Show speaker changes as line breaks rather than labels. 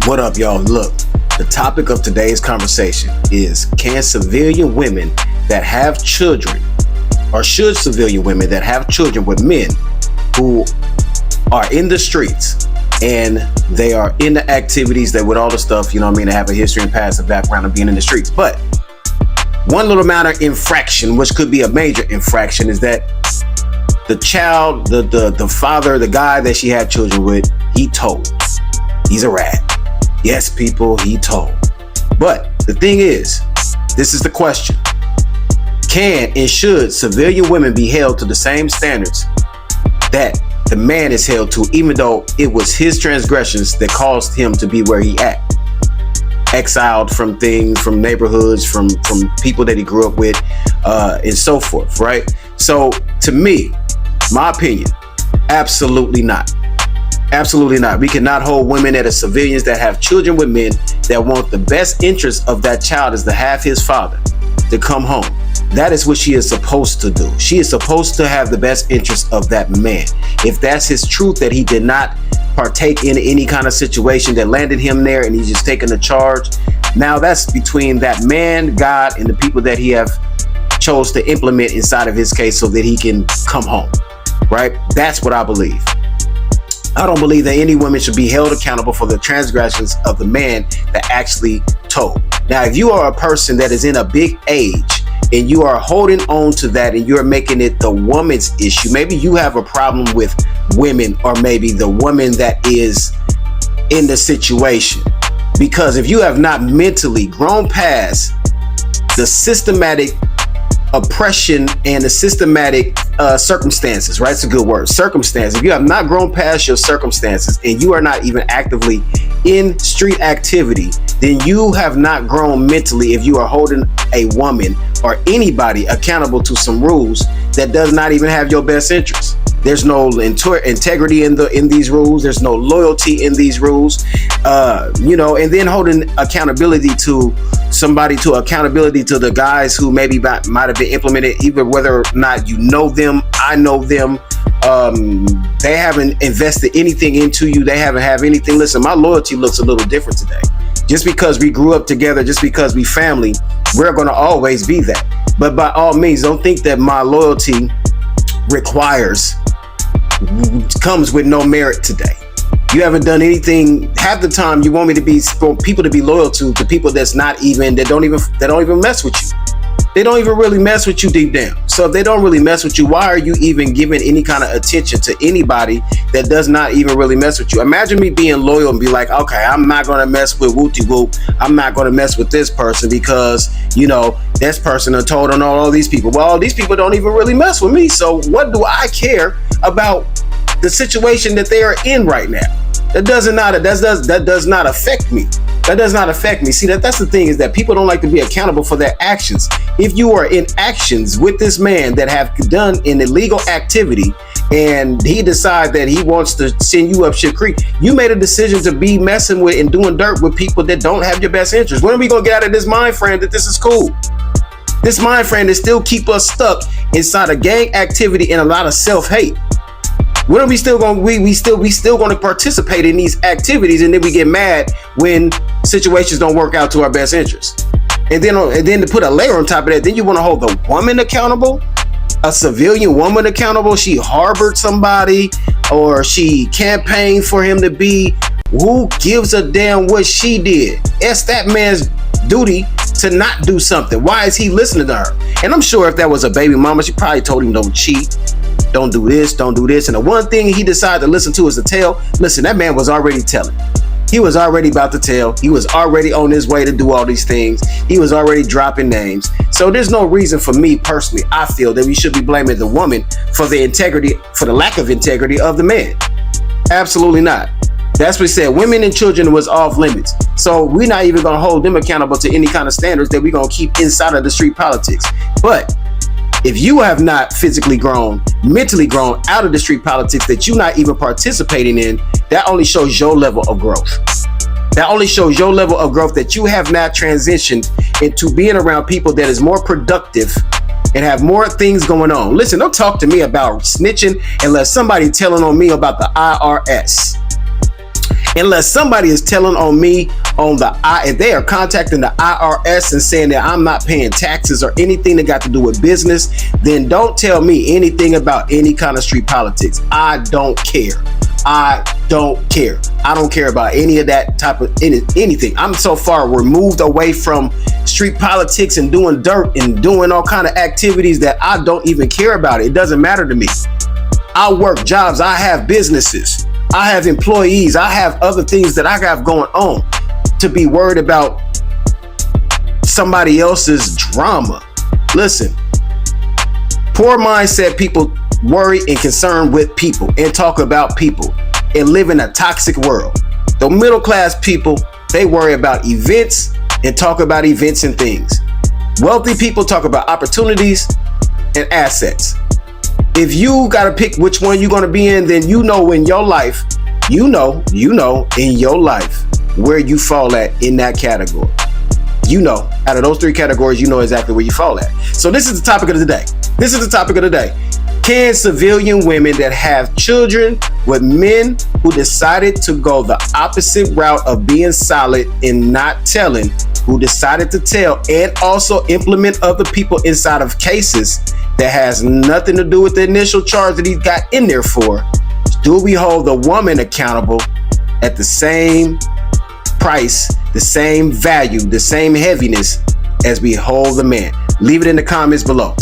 What up, y'all? Look, the topic of today's conversation is, can civilian women that have children, or should civilian women that have children with men who are in the streets and they are in the activities that with all the stuff, you know what I mean, they have a history and past and background of being in the streets. But one little minor infraction, which could be a major infraction, is that the child, the father, the guy that she had children with, he told. He's a rat. Yes, people, he told. But the thing is, this is the question. Can and should civilian women be held to the same standards that the man is held to, even though it was his transgressions that caused him to be where he at? Exiled from things, from neighborhoods, from people that he grew up with, and so forth, right? So to me, my opinion, absolutely not. Absolutely not. We cannot hold women that are civilians that have children with men that want the best interest of that child is to have his father to come home. That is what she is supposed to do. She is supposed to have the best interest of that man. If that's his truth, that he did not partake in any kind of situation that landed him there and he's just taking the charge, now that's between that man, God, and the people that he have chose to implement inside of his case so that he can come home, right? That's what I believe. I don't believe that any woman should be held accountable for the transgressions of the man that actually told. Now, if you are a person that is in a big age and you are holding on to that and you're making it the woman's issue, maybe you have a problem with women, or maybe the woman that is in the situation. Because if you have not mentally grown past the systematic oppression and the systematic circumstances, right? It's a good word, circumstances. If you have not grown past your circumstances and you are not even actively in street activity, then you have not grown mentally if you are holding a woman or anybody accountable to some rules that does not even have your best interest. There's no integrity in these rules. There's no loyalty in these rules, and then holding accountability to somebody, to accountability to the guys who maybe might have been implemented, even whether or not you know them, I know them. They haven't invested anything into you. They haven't have anything. Listen, my loyalty looks a little different today. Just because we grew up together, just because we family, we're going to always be that. But by all means, don't think that my loyalty comes with no merit today. You haven't done anything. Half the time you want me to be people to be loyal to people that don't even mess with you. They don't even really mess with you deep down. So if they don't really mess with you, why are you even giving any kind of attention to anybody that does not even really mess with you? Imagine me being loyal and be like, okay, I'm not going to mess with Wooty Whoop. I'm not going to mess with this person because, this person done told on all these people. Well, all these people don't even really mess with me. So what do I care about the situation that they are in right now? That does not affect me. That does not affect me. See, that's the thing, is that people don't like to be accountable for their actions. If you are in actions with this man that have done an illegal activity and he decides that he wants to send you up shit creek, you made a decision to be messing with and doing dirt with people that don't have your best interest. When are we going to get out of this mind frame that this is cool? This mind frame that still keep us stuck inside of gang activity and a lot of self-hate. When are we still going? We still going to participate in these activities, and then we get mad when situations don't work out to our best interest. And then to put a layer on top of that, then you want to hold the woman accountable, a civilian woman accountable. She harbored somebody, or she campaigned for him to be. Who gives a damn what she did? It's that man's duty to not do something. Why is he listening to her? And I'm sure if that was a baby mama, she probably told him don't cheat. Don't do this, don't do this. And the one thing he decided to listen to is the tell. Listen, that man was already telling. He was already about to tell. He was already on his way to do all these things. He was already dropping names. So there's no reason for me personally, I feel, that we should be blaming the woman for the lack of integrity of the man. Absolutely not. That's what he said. Women and children was off limits. So we're not even going to hold them accountable to any kind of standards that we're going to keep inside of the street politics. But if you have not physically grown, mentally grown out of the street politics that you're not even participating in, that only shows your level of growth. That only shows your level of growth, that you have not transitioned into being around people that is more productive and have more things going on. Listen, don't talk to me about snitching unless somebody telling on me about the IRS. Unless somebody is telling on me on if they are contacting the IRS and saying that I'm not paying taxes or anything that got to do with business, then don't tell me anything about any kind of street politics. I don't care. I don't care. I don't care about any of that type of anything. I'm so far removed away from street politics and doing dirt and doing all kind of activities that I don't even care about it. It doesn't matter to me. I work jobs. I have businesses. I have employees. I have other things that I have going on. To be worried about somebody else's drama. Listen, poor mindset people worry and concern with people and talk about people and live in a toxic world. The middle class people, they worry about events and talk about events and things. Wealthy people talk about opportunities and assets. If you got to pick which one you're going to be in, then you know in your life, you know in your life where you fall at in that category. You know, out of those three categories, you know exactly where you fall at. So this is the topic of the day. Can civilian women that have children with men who decided to go the opposite route of being solid and not telling, who decided to tell and also implement other people inside of cases that has nothing to do with the initial charge that he got in there for, do we hold the woman accountable at the same price, the same value, the same heaviness as we hold the man? Leave it in the comments below.